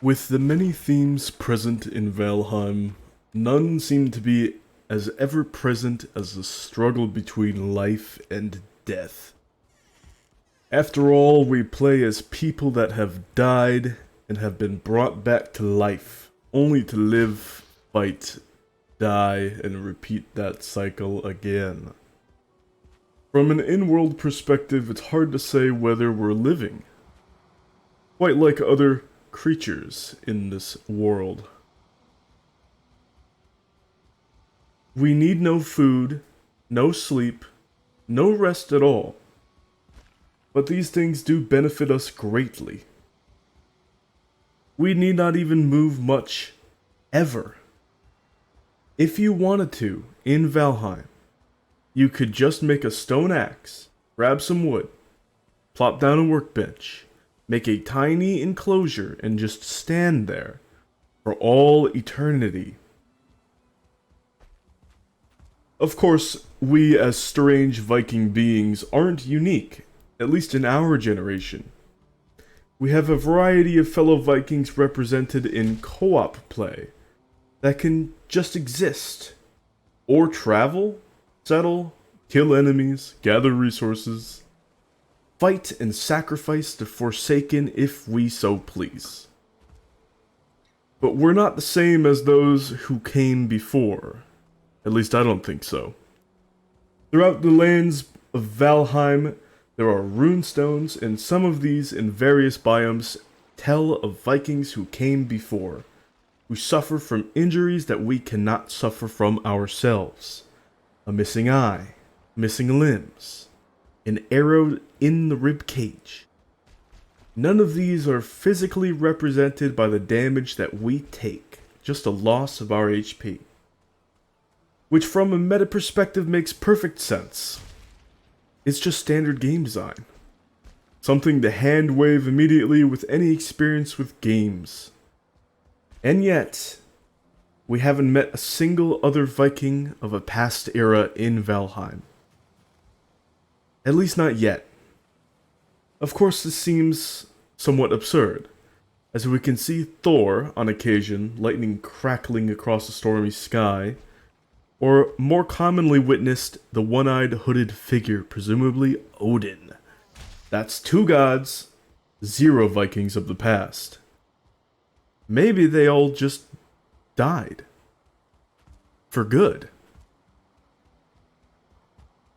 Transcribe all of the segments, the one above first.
With the many themes present in Valheim, none seem to be as ever present as the struggle between life and death. After all, we play as people that have died and have been brought back to life, only to live, fight, die, and repeat that cycle again. From an in-world perspective, it's hard to say whether we're living, quite like other creatures in this world. We need no food, no sleep, no rest at all. But these things do benefit us greatly. We need not even move much, ever. If you wanted to, in Valheim, you could just make a stone axe, grab some wood, plop down a workbench, make a tiny enclosure, and just stand there for all eternity. Of course, we as strange Viking beings aren't unique, at least in our generation. We have a variety of fellow Vikings represented in co-op play that can just exist, or travel, settle, kill enemies, gather resources, fight and sacrifice the Forsaken if we so please. But we're not the same as those who came before. At least I don't think so. Throughout the lands of Valheim, there are runestones, and some of these in various biomes tell of Vikings who came before, who suffer from injuries that we cannot suffer from ourselves. A missing eye, missing limbs, an arrow in the rib cage. None of these are physically represented by the damage that we take, just a loss of our HP. Which from a meta perspective makes perfect sense. It's just standard game design. Something to hand wave immediately with any experience with games. And yet, we haven't met a single other Viking of a past era in Valheim. At least not yet. Of course, this seems somewhat absurd, as we can see Thor, on occasion, lightning crackling across the stormy sky, or more commonly witnessed, the one-eyed hooded figure, presumably Odin. That's two gods, zero Vikings of the past. Maybe they all just died. For good.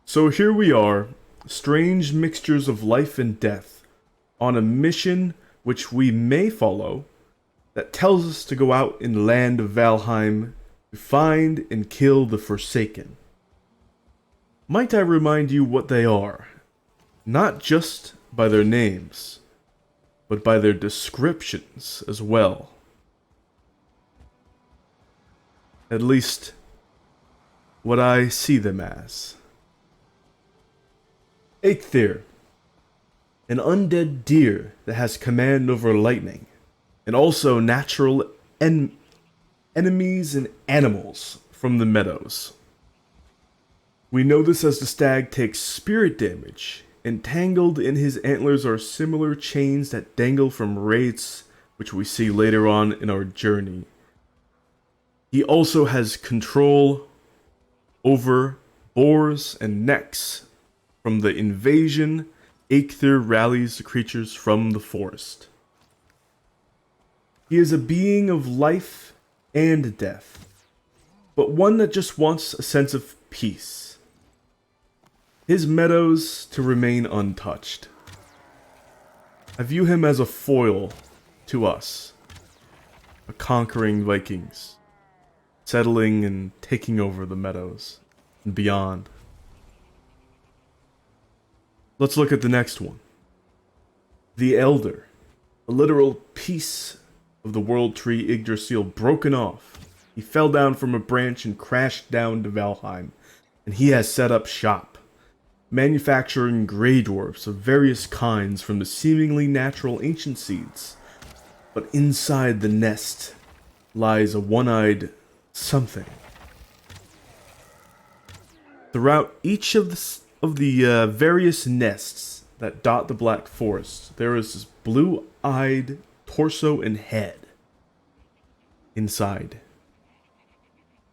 So here we are, strange mixtures of life and death, on a mission which we may follow, that tells us to go out in the land of Valheim to find and kill the Forsaken. Might I remind you what they are? Not just by their names, but by their descriptions as well. At least, what I see them as. Eikthyr, an undead deer that has command over lightning, and also natural enemies and animals from the meadows. We know this as the stag takes spirit damage. Entangled in his antlers are similar chains that dangle from wraiths, which we see later on in our journey. He also has control over boars and necks. From the invasion, Eikthyr rallies the creatures from the forest. He is a being of life and death, but one that just wants a sense of peace. His meadows to remain untouched. I view him as a foil to us, a conquering Vikings, settling and taking over the meadows and beyond. Let's look at the next one. The Elder, a literal piece of the world tree Yggdrasil broken off. He fell down from a branch and crashed down to Valheim, and he has set up shop, manufacturing grey dwarfs of various kinds from the seemingly natural ancient seeds. But inside the nest lies a one-eyed something. Throughout each of the various nests that dot the Black Forest, there is this blue-eyed torso and head inside.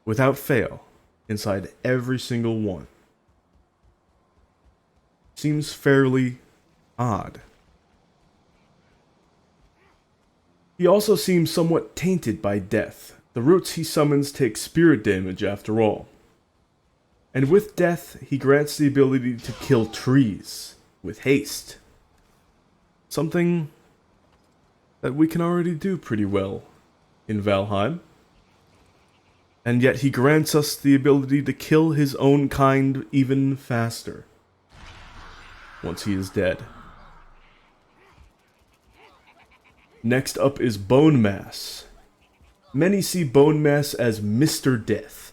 Without fail, inside every single one. Seems fairly odd. He also seems somewhat tainted by death. The roots he summons take spirit damage after all. And with death, he grants the ability to kill trees with haste. Something that we can already do pretty well in Valheim. And yet he grants us the ability to kill his own kind even faster once he is dead. Next up is Bonemass. Many see Bonemass as Mr. Death,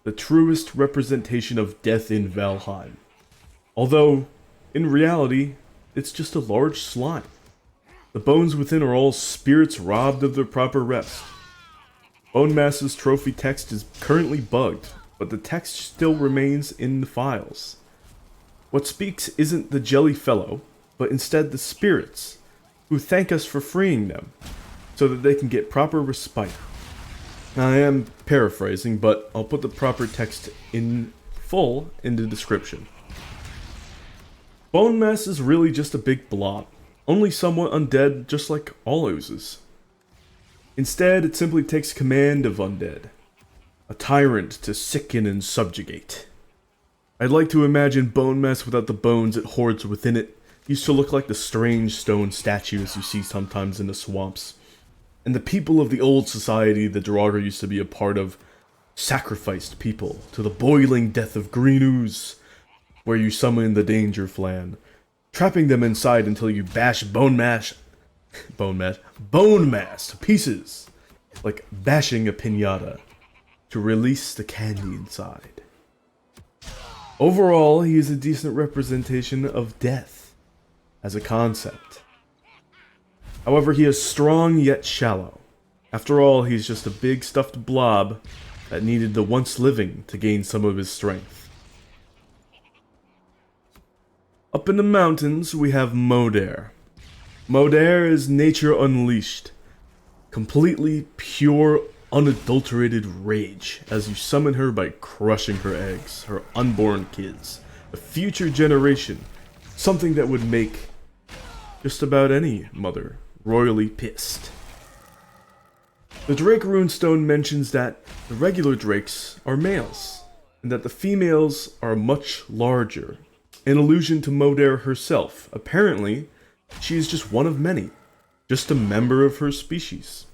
the truest representation of death in Valheim. Although, in reality, it's just a large slime. The bones within are all spirits robbed of their proper rest. Bonemass's trophy text is currently bugged, but the text still remains in the files. What speaks isn't the jelly fellow, but instead the spirits, who thank us for freeing them, so that they can get proper respite. I am paraphrasing, but I'll put the proper text in full in the description. Bonemass is really just a big blob, only somewhat undead just like all oozes. Instead, it simply takes command of undead, a tyrant to sicken and subjugate. I'd like to imagine Bonemass without the bones it hoards within it. Used to look like the strange stone statues you see sometimes in the swamps. And the people of the old society the Draugr used to be a part of sacrificed people to the boiling death of green ooze, where you summon the danger flan, trapping them inside until you bash Bonemass to pieces, like bashing a piñata, to release the candy inside. Overall, he is a decent representation of death as a concept. However, he is strong yet shallow. After all, he's just a big stuffed blob that needed the once living to gain some of his strength. Up in the mountains, we have Moder. Moder is nature unleashed. Completely pure, unadulterated rage as you summon her by crushing her eggs, her unborn kids, a future generation, something that would make just about any mother royally pissed. The Drake runestone mentions that the regular drakes are males, and that the females are much larger, an allusion to Moder herself. Apparently, she is just one of many, just a member of her species.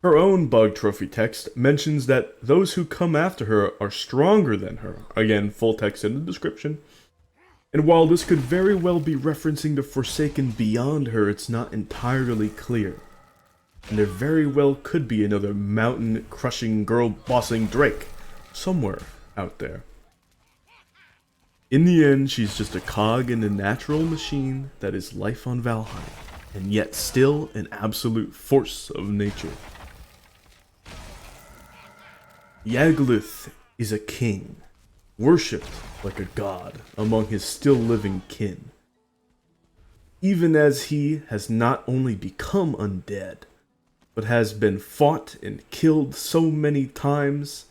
Her own bug trophy text mentions that those who come after her are stronger than her. Again, full text in the description. And while this could very well be referencing the Forsaken beyond her, it's not entirely clear. And there very well could be another mountain-crushing, girl-bossing Drake somewhere out there. In the end, she's just a cog in the natural machine that is life on Valheim, and yet still an absolute force of nature. Yagluth is a king, worshipped like a god among his still living kin. Even as he has not only become undead, but has been fought and killed so many times,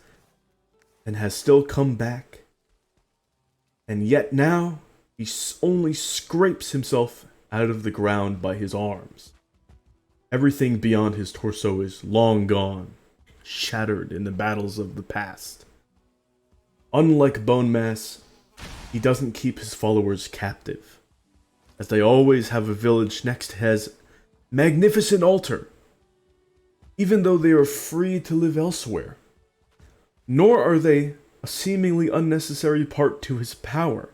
and has still come back. And yet now, he only scrapes himself out of the ground by his arms. Everything beyond his torso is long gone, shattered in the battles of the past. Unlike Bonemass, he doesn't keep his followers captive, as they always have a village next to his magnificent altar, even though they are free to live elsewhere. Nor are they a seemingly unnecessary part to his power,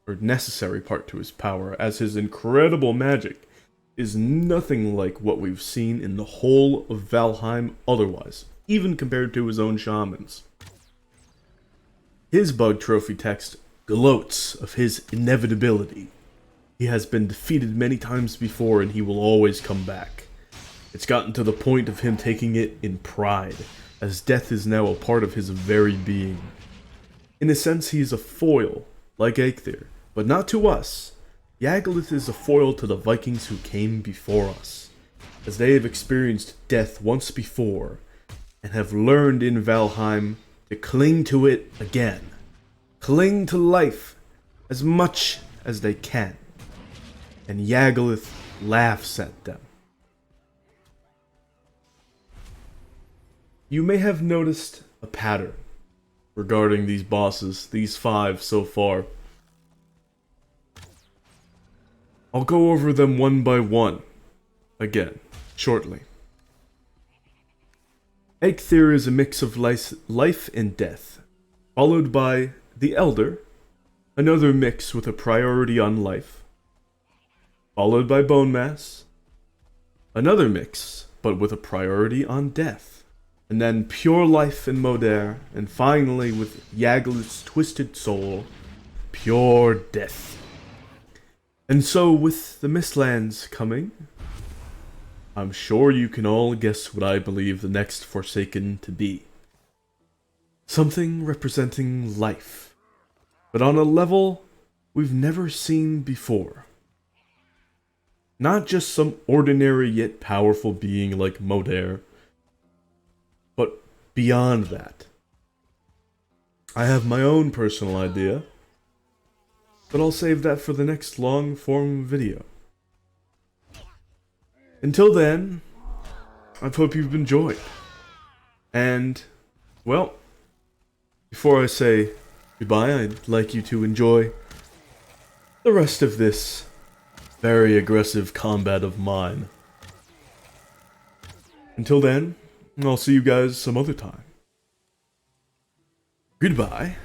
or necessary part to his power, as his incredible magic is nothing like what we've seen in the whole of Valheim otherwise, even compared to his own shamans. His bug trophy text gloats of his inevitability. He has been defeated many times before and he will always come back. It's gotten to the point of him taking it in pride, as death is now a part of his very being. In a sense, he is a foil, like Eikthyr, but not to us. Yagluth is a foil to the Vikings who came before us. as they have experienced death once before, and have learned in Valheim to cling to it again. Cling to life as much as they can. And Yagluth laughs at them. You may have noticed a pattern regarding these bosses, these 5 so far. I'll go over them one by one again, shortly. Eikthyr is a mix of life and death, followed by the Elder, another mix with a priority on life, followed by Bonemass, another mix but with a priority on death, and then pure life and Moder, and finally with Yagluth's twisted soul, pure death. And so with the Mistlands coming, I'm sure you can all guess what I believe the next Forsaken to be. Something representing life, but on a level we've never seen before. Not just some ordinary yet powerful being like Moder, but beyond that. I have my own personal idea, but I'll save that for the next long-form video. Until then, I hope you've enjoyed. And, well, before I say goodbye, I'd like you to enjoy the rest of this very aggressive combat of mine. Until then, I'll see you guys some other time. Goodbye.